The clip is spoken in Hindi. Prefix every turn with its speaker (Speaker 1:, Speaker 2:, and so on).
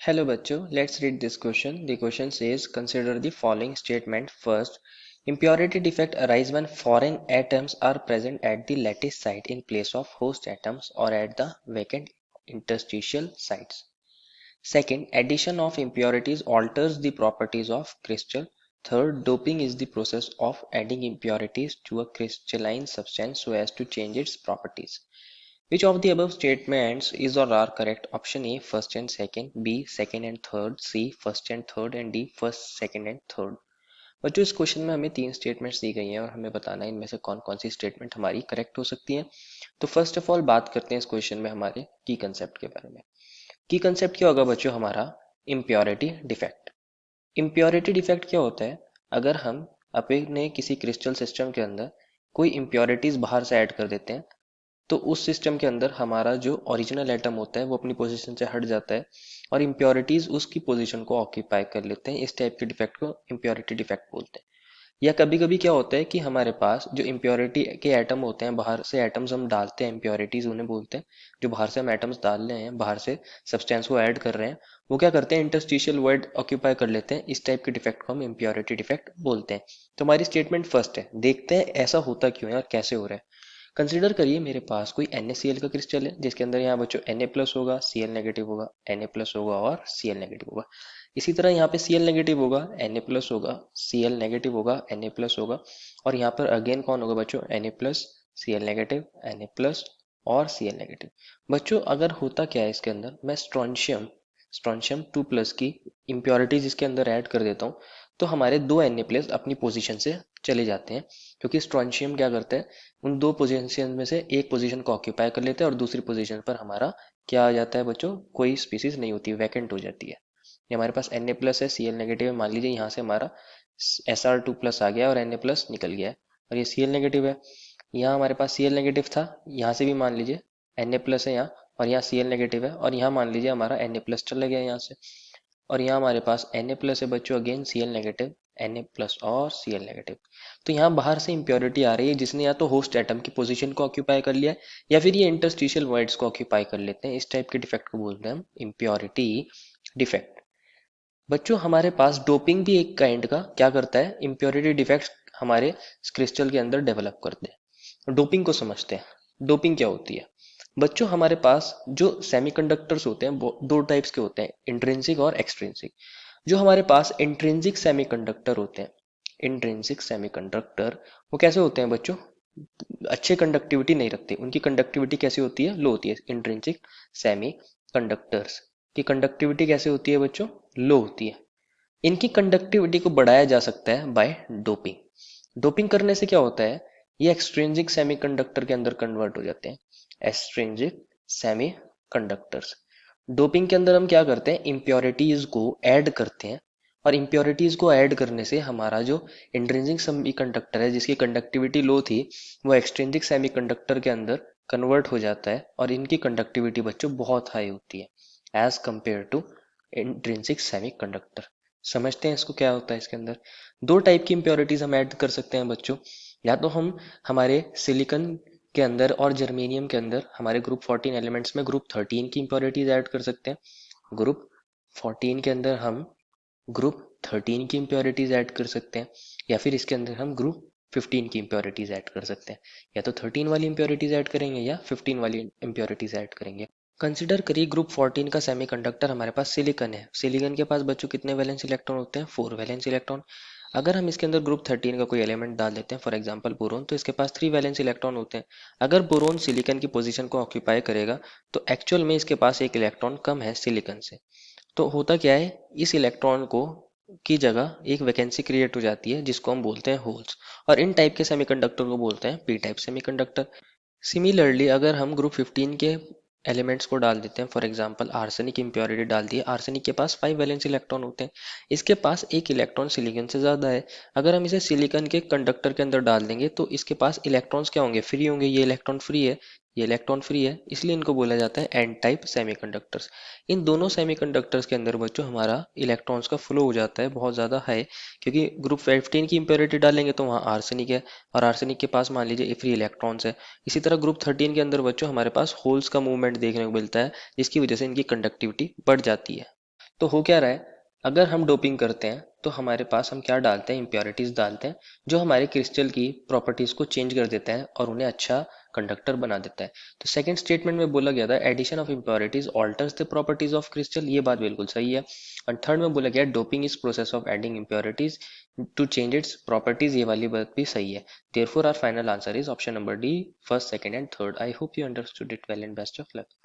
Speaker 1: Hello बच्चों, let's read this question. The question says, consider the following statement. First, impurity defect arise when foreign atoms are present at the lattice site in place of host atoms or at the vacant interstitial sites. Second, addition of impurities alters the properties of crystal. Third, doping is the process of adding impurities to a crystalline substance so as to change its properties. Which of the above statements is or are correct? Option A first and second, B second and third, C first and third and D first, second and third. बच्चों इस क्वेश्चन में हमें तीन स्टेटमेंट्स दी गई हैं और हमें बताना है इनमें से कौन कौन सी स्टेटमेंट हमारी करेक्ट हो सकती है। तो फर्स्ट ऑफ ऑल बात करते हैं इस क्वेश्चन में हमारे की कंसेप्ट के बारे में। की कंसेप्ट क्या होगा बच्चों हमारा? Impurity defect. इम्प्योरिटी डिफेक्ट क्या होता है? अगर हम अपने किसी क्रिस्टल सिस्टम के अंदर कोई इम्प्योरिटीज बाहर से ऐड कर देते हैं तो उस सिस्टम के अंदर हमारा जो ओरिजिनल एटम होता है वो अपनी पोजीशन से हट जाता है और इम्प्योरिटीज उसकी पोजीशन को ऑक्यूपाई कर लेते हैं। इस टाइप के डिफेक्ट को इम्प्योरिटी डिफेक्ट बोलते हैं। या कभी कभी क्या होता है कि हमारे पास जो इम्प्योरिटी के एटम होते हैं, बाहर से एटम्स हम डालते हैं, इम्प्योरिटीज उन्हें बोलते हैं। जो बाहर से हम एटम्स डाल रहे हैं, बाहर से सब्सटेंस को ऐड कर रहे हैं, वो क्या करते हैं? इंटरस्टिशियल वर्ड ऑक्यूपाई कर लेते हैं। इस टाइप के डिफेक्ट को हम इम्प्योरिटी डिफेक्ट बोलते हैं। तो हमारी स्टेटमेंट फर्स्ट है। देखते हैं ऐसा होता क्यों है और कैसे हो रहा है। कंसिडर करिए मेरे पास कोई NaCl का क्रिस्टल है जिसके अंदर यहाँ बच्चों Na प्लस होगा, Cl नेगेटिव होगा, Na प्लस होगा और Cl नेगेटिव होगा। इसी तरह यहाँ पे Cl नेगेटिव होगा, Na प्लस होगा, Cl नेगेटिव होगा, Na प्लस होगा और यहाँ पर अगेन कौन होगा बच्चों? Na plus, Cl negative, Na plus और Cl नेगेटिव। बच्चों अगर होता क्या है इसके अंदर, मैं स्ट्रोंशियम स्ट्रोंशियम 2 प्लस की इम्प्योरिटीज इसके अंदर ऐड कर देता हूँ तो हमारे दो Na प्लस अपनी पोजीशन से चले जाते हैं, क्योंकि स्ट्रोंशियम क्या करता है? उन दो पोजीशन में से एक पोजीशन को ऑक्यूपाई कर लेते हैं और दूसरी पोजीशन पर हमारा क्या आ जाता है बच्चों? कोई स्पीसीज नहीं होती, वैकेंट हो जाती है। ये हमारे पास Na प्लस है, Cl नेगेटिव है, मान लीजिए यहाँ से हमारा Sr2 प्लस आ गया और Na प्लस निकल गया है और ये Cl नेगेटिव है। यहाँ हमारे पास Cl नेगेटिव था, यहाँ से भी मान लीजिए Na प्लस है यहाँ और यहाँ Cl नेगेटिव है और यहाँ मान लीजिए हमारा Na प्लस चला गया यहाँ से और यहाँ हमारे पास Na प्लस है बच्चों, again Cl negative, Na plus और Cl नेगेटिव। तो यहाँ बाहर से इम्प्योरिटी आ रही है जिसने या तो होस्ट एटम की पोजीशन को ऑक्यूपाई कर लिया है या फिर ये इंटरस्टिशियल वॉइड्स को ऑक्यूपाई कर लेते हैं। इस टाइप के डिफेक्ट को बोलते हैं हम इम्प्योरिटी डिफेक्ट। बच्चों हमारे पास डोपिंग भी एक काइंड का क्या करता है? इम्प्योरिटी डिफेक्ट्स हमारे क्रिस्टल के अंदर डेवलप करते हैं। डोपिंग को समझते हैं। डोपिंग क्या होती है बच्चों? हमारे पास जो सेमीकंडक्टर्स होते हैं वो दो टाइप्स के होते हैं, इंट्रिंसिक और एक्सट्रिंसिक। जो हमारे पास इंट्रिंसिक सेमीकंडक्टर होते हैं, इंट्रिंसिक सेमीकंडक्टर वो कैसे होते हैं बच्चों? अच्छे कंडक्टिविटी नहीं रखते। उनकी कंडक्टिविटी कैसी होती है? लो होती है। इंट्रिंसिक सेमी कंडक्टर्स की कंडक्टिविटी कैसे होती है बच्चों? लो होती है। इनकी कंडक्टिविटी को बढ़ाया जा सकता है बाय डोपिंग। डोपिंग करने से क्या होता है? ये एक्सट्रिंसिक सेमीकंडक्टर के अंदर कन्वर्ट हो जाते हैं, एक्सट्रिंसिक सेमीकंडक्टर्स। डोपिंग के अंदर हम क्या करते हैं? इम्प्योरिटीज को ऐड करते हैं और इम्प्योरिटीज को ऐड करने से हमारा जो इंट्रिंसिक सेमीकंडक्टर है जिसकी कंडक्टिविटी लो थी वो एक्सट्रिंसिक सेमीकंडक्टर के अंदर कन्वर्ट हो जाता है और इनकी कंडक्टिविटी बच्चों बहुत हाई होती है as compare to intrinsic semiconductor. समझते हैं इसको क्या होता है इसके अंदर। दो टाइप की इम्प्योरिटीज हम ऐड कर सकते हैं बच्चों। या तो हम हमारे सिलिकन के अंदर और जर्मेनियम के अंदर हमारे ग्रुप 14 एलिमेंट्स में ग्रुप 13 की इम्प्योरिटीज ऐड कर सकते हैं। ग्रुप 14 के अंदर हम ग्रुप 13 की इम्प्योरिटीज ऐड कर सकते हैं या फिर इसके अंदर हम ग्रुप 15 की इम्प्योरिटीज ऐड कर सकते हैं। या तो 13 वाली इम्प्योरिटीज ऐड करेंगे या 15 वाली इम्प्योरिटीज ऐड करेंगे। कंसिडर करिए ग्रुप 14 का सेमीकंडक्टर हमारे पास सिलिकन है। सिलिकन के पास बच्चों कितने वैलेंस इलेक्ट्रॉन होते हैं? 4 वैलेंस इलेक्ट्रॉन। अगर हम इसके अंदर ग्रुप 13 का कोई एलिमेंट डाल देते हैं, फॉर एग्जांपल बोरोन, तो इसके पास 3 वैलेंस इलेक्ट्रॉन होते हैं। अगर बोरोन सिलिकन की पोजीशन को ऑक्यूपाई करेगा तो एक्चुअल में इसके पास एक इलेक्ट्रॉन कम है सिलिकन से। तो होता क्या है? इस इलेक्ट्रॉन को की जगह एक वैकेंसी क्रिएट हो जाती है जिसको हम बोलते हैं होल्स और इन टाइप के सेमीकंडक्टर को बोलते हैं पी टाइप सेमीकंडक्टर। सिमिलरली अगर हम ग्रुप 15 के एलिमेंट्स को डाल देते हैं, फॉर एग्जांपल आर्सेनिक इम्प्योरिटी डाल दी है, आर्सेनिक के पास 5 वैलेंस इलेक्ट्रॉन होते हैं, इसके पास एक इलेक्ट्रॉन सिलिकन से ज़्यादा है। अगर हम इसे सिलिकन के कंडक्टर के अंदर डाल देंगे तो इसके पास इलेक्ट्रॉन्स क्या होंगे? फ्री होंगे। ये इलेक्ट्रॉन फ्री है, ये इलेक्ट्रॉन फ्री है, इसलिए इनको बोला जाता है एन टाइप सेमीकंडक्टर्स। इन दोनों सेमीकंडक्टर्स के अंदर बच्चों हमारा इलेक्ट्रॉन्स का फ्लो हो जाता है बहुत ज़्यादा हाई, क्योंकि ग्रुप 15 की इम्प्योरिटी डालेंगे तो वहाँ आर्सेनिक है और आर्सेनिक के पास मान लीजिए फ्री इलेक्ट्रॉन्स है। इसी तरह ग्रुप 13 के अंदर बच्चों हमारे पास होल्स का मूवमेंट देखने को मिलता है जिसकी वजह से इनकी कंडक्टिविटी बढ़ जाती है। तो हो क्या रहा है, अगर हम डोपिंग करते हैं तो हमारे पास हम क्या डालते हैं, इम्प्योरिटीज डालते हैं जो हमारे क्रिस्टल की प्रॉपर्टीज को चेंज कर देता है और उन्हें अच्छा कंडक्टर बना देता है। तो सेकंड स्टेटमेंट में बोला गया था addition of impurities alters the properties of crystal, ये बात बिल्कुल सही है। और थर्ड में बोला गया doping is process of adding impurities to change its properties, ये वाली बात भी सही है। Therefore, our final answer is option number D, first, second, and third. I hope you understood it well and best of luck.